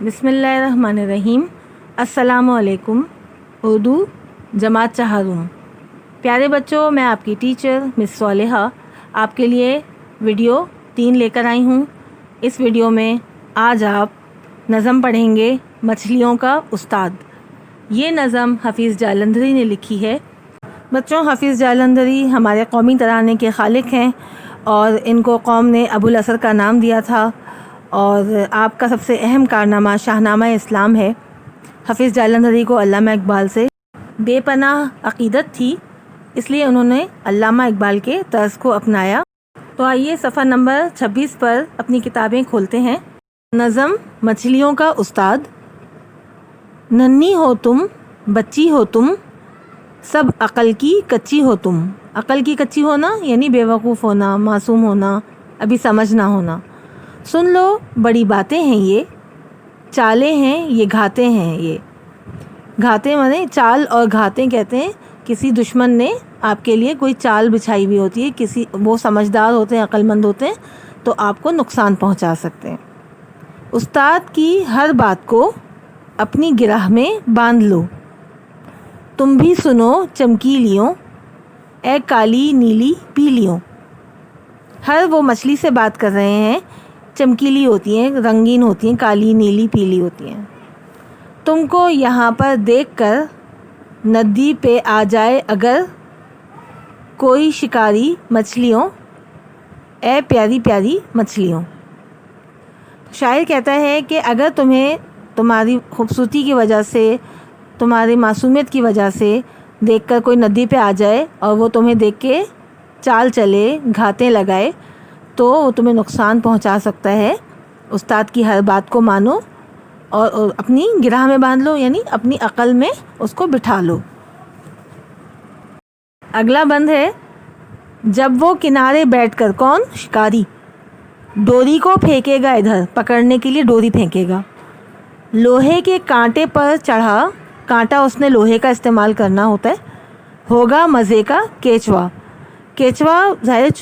बिस्मिल्लाहिर्रहमानिर्रहीम। अस्सलामु अलैकुम। उर्दू जमात चहारूम। प्यारे बच्चों, मैं आपकी टीचर मिस सालेहा आपके लिए वीडियो 3 लेकर आई हूँ। इस वीडियो में आज आप नज़म पढ़ेंगे मछलियों का उस्ताद। ये नज़म हफ़ीज़ जालंधरी ने लिखी है। बच्चों, हफ़ीज़ जालंधरी हमारे कौमी तराने के खालिक हैं और इनको कौम ने अबुल असर का नाम दिया था। और आपका सबसे अहम कारनामा शाहनामा इस्लाम है। हफ़ीज़ जालंधरी को अल्लामा इकबाल से बेपनाह अक़ीदत थी, इसलिए उन्होंने अल्लामा इकबाल के तर्ज़ को अपनाया। तो आइए सफ़ा नंबर 26 पर अपनी किताबें खोलते हैं। नज़म मछलियों का उस्ताद। नन्ही हो तुम, बच्ची हो तुम, सब अक़ल की कच्ची हो तुम। अक़ल की कच्ची होना यानी बेवकूफ़ होना, मासूम होना, अभी समझ ना होना। सुन लो बड़ी बातें हैं ये, चालें हैं ये, घाते हैं ये। घाते माने चाल, और घाते कहते हैं किसी दुश्मन ने आपके लिए कोई चाल बिछाई हुई होती है। किसी वो समझदार होते हैं, अक्लमंद होते हैं, तो आपको नुकसान पहुंचा सकते हैं। उस्ताद की हर बात को अपनी गिरह में बांध लो। तुम भी सुनो चमकीलियों, ए काली नीली पीलियों। हर वो मछली से बात कर रहे हैं, चमकीली होती हैं, रंगीन होती हैं, काली नीली पीली होती हैं। तुमको यहाँ पर देखकर नदी पे आ जाए अगर कोई शिकारी मछलियों, ए प्यारी प्यारी मछलियों। शायर कहता है कि अगर तुम्हें तुम्हारी खूबसूरती की वजह से, तुम्हारी मासूमियत की वजह से देखकर कोई नदी पे आ जाए और वो तुम्हें देख के चाल चले, घातें लगाए, तो वो तुम्हें नुकसान पहुंचा सकता है। उस्ताद की हर बात को मानो और अपनी गिरह में बांध लो, यानी अपनी अक़ल में उसको बिठा लो। अगला बंद है, जब वो किनारे बैठकर, कौन? शिकारी, डोरी को फेंकेगा इधर, पकड़ने के लिए डोरी फेंकेगा। लोहे के कांटे पर चढ़ा, कांटा उसने लोहे का इस्तेमाल करना होता है। होगा मज़े का केचवा। केचवा ज़ाहिर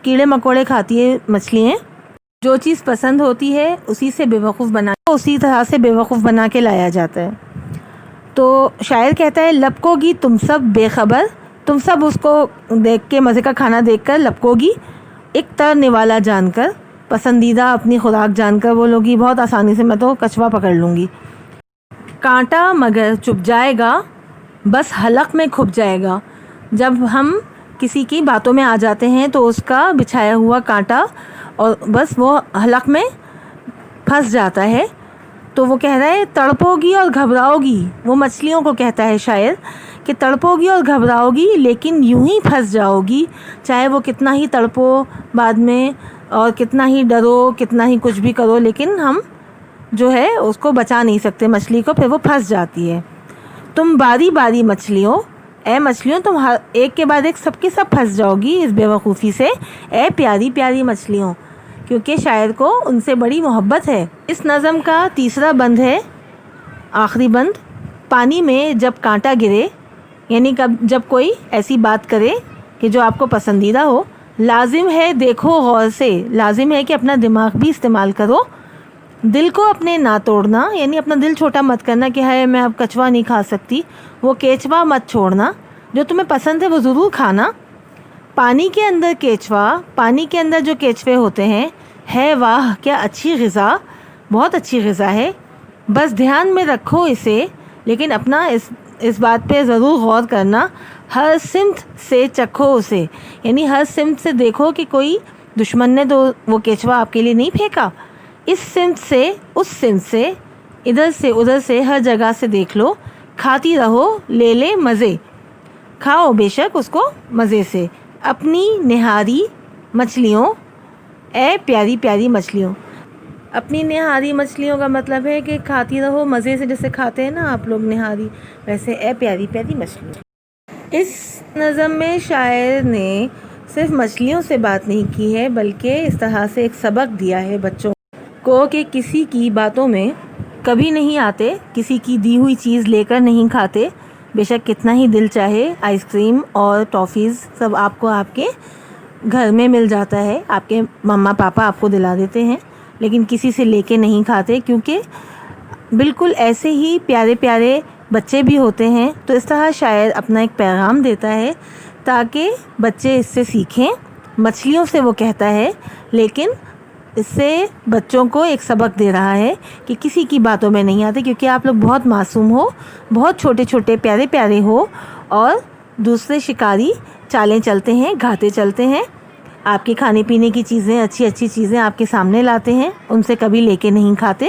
कीड़े मकोड़े खाती है मछलियाँ। जो चीज़ पसंद होती है उसी तरह से बेवकूफ़ बना के लाया जाता है। तो शायर कहता है, लपकोगी तुम सब बेखबर, तुम सब उसको देख के, मज़े का खाना देखकर लपकोगी। एक तर निवाला जानकर, पसंदीदा अपनी खुराक जानकर बोलोगी, बहुत आसानी से मैं तो कछवा पकड़ लूँगी। कांटा मगर चुप जाएगा, बस हलक में खुप जाएगा। जब हम किसी की बातों में आ जाते हैं तो उसका बिछाया हुआ कांटा और बस वो हलक में फंस जाता है। तो वो कह रहा है, तड़पोगी और घबराओगी। वो मछलियों को कहता है शायर कि तड़पोगी और घबराओगी, लेकिन यूं ही फंस जाओगी। चाहे वो कितना ही तड़पो बाद में, और कितना ही डरो, कितना ही कुछ भी करो, लेकिन हम जो है उसको बचा नहीं सकते मछली को, फिर वो फंस जाती है। तुम बारी बारी मछलियों, ए मछलियों, तुम हर एक के बाद एक सबके सब फंस जाओगी इस बेवकूफ़ी से, ए प्यारी प्यारी मछलियों, क्योंकि शायर को उनसे बड़ी मोहब्बत है। इस नज़म का तीसरा बंद है, आखिरी बंद। पानी में जब कांटा गिरे, यानी जब कोई ऐसी बात करे कि जो आपको पसंदीदा हो, लाजिम है देखो गौर से, लाजिम है कि अपना दिमाग भी इस्तेमाल करो। दिल को अपने ना तोड़ना, यानी अपना दिल छोटा मत करना कि हाय मैं अब कछवा नहीं खा सकती। वो केचवा मत छोड़ना, जो तुम्हें पसंद है वो ज़रूर खाना। पानी के अंदर केचवा, पानी के अंदर जो केचवे होते हैं, है वाह क्या अच्छी ग़िज़ा, बहुत अच्छी ग़िज़ा है। बस ध्यान में रखो इसे, लेकिन अपना इस बात पे ज़रूर गौर करना। हर सिमत से चखो उसे, यानी हर सिमत से देखो कि कोई दुश्मन ने तो वो केचवा आपके लिए नहीं फेंका। इस सिमत से उस सिमत से, इधर से उधर से, हर जगह से देख लो। खाती रहो ले ले मज़े, खाओ बेशक उसको मज़े से। अपनी निहारी मछलियों, ए प्यारी प्यारी मछलियों। अपनी निहारी मछलियों का मतलब है कि खाती रहो मज़े से, जैसे खाते हैं ना आप लोग निहारी, वैसे ए प्यारी प्यारी मछलियों। इस नज़म में शायर ने सिर्फ मछलियों से बात नहीं की है, बल्कि इस तरह से एक सबक दिया है बच्चों को कि किसी की बातों में कभी नहीं आते, किसी की दी हुई चीज़ लेकर नहीं खाते। बेशक कितना ही दिल चाहे, आइसक्रीम और टॉफ़ीज़ सब आपको आपके घर में मिल जाता है, आपके मम्मा पापा आपको दिला देते हैं, लेकिन किसी से लेके नहीं खाते, क्योंकि بالکل ایسے ہی پیارے پیارے بچے بھی ہوتے ہیں، تو اس طرح شاعر اپنا ایک پیغام دیتا ہے تاکہ بچے اس سے سیکھیں۔ مچھلیوں سے وہ کہتا ہے، لیکن اس سے بچوں کو ایک سبق دے رہا ہے کہ کسی کی باتوں میں نہیں آتے، کیونکہ آپ لوگ بہت معصوم ہو، بہت چھوٹے چھوٹے پیارے پیارے ہو، اور دوسرے شکاری چالیں چلتے ہیں، گھاتے چلتے ہیں، آپ کے کھانے پینے کی چیزیں، اچھی اچھی چیزیں آپ کے سامنے لاتے ہیں، ان سے کبھی لے کے نہیں کھاتے،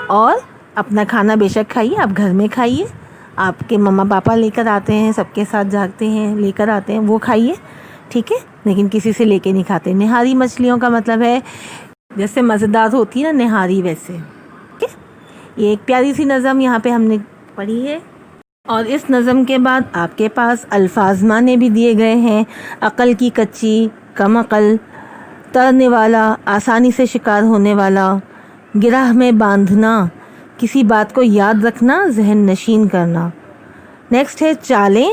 اور اپنا کھانا بے شک کھائیے، آپ گھر میں کھائیے، آپ کے مما پاپا لے کر آتے ہیں، سب کے ساتھ جاتے ہیں، لے کر آتے ہیں، وہ کھائیے، ٹھیک ہے، لیکن کسی سے لے کے نہیں کھاتے۔ نہاری مچھلیوں کا مطلب ہے جیسے مزیدار ہوتی ہے نا نہاری، ویسے، ٹھیک ہے۔ یہ ایک پیاری سی نظم یہاں پہ ہم نے پڑھی ہے، اور اس نظم کے بعد آپ کے پاس الفاظ معنی بھی دیے گئے ہیں۔ عقل کی کچی، کم عقل، ترنے والا، آسانی سے شکار ہونے والا، گرہ میں باندھنا، کسی بات کو یاد رکھنا، ذہن نشین کرنا۔ نیکسٹ ہے چالیں،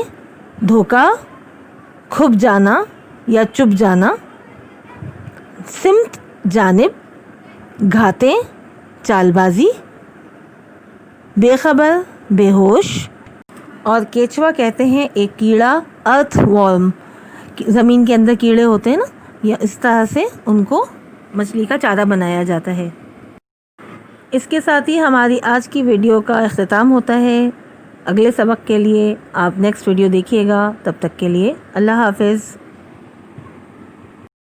دھوکہ، کھپ جانا یا چپ جانا، سمت، جانب، گھاتے، چال بازی، بے خبر، بے ہوش، اور کیچوا کہتے ہیں ایک کیڑا، ارتھ وارم، زمین کے اندر کیڑے ہوتے ہیں نا، یا اس طرح سے ان کو مچھلی کا چارہ بنایا جاتا ہے۔ اس کے ساتھ ہی ہماری آج کی ویڈیو کا اختتام ہوتا ہے۔ اگلے سبق کے لیے آپ نیکسٹ ویڈیو دیکھیے گا، تب تک کے لیے اللہ حافظ۔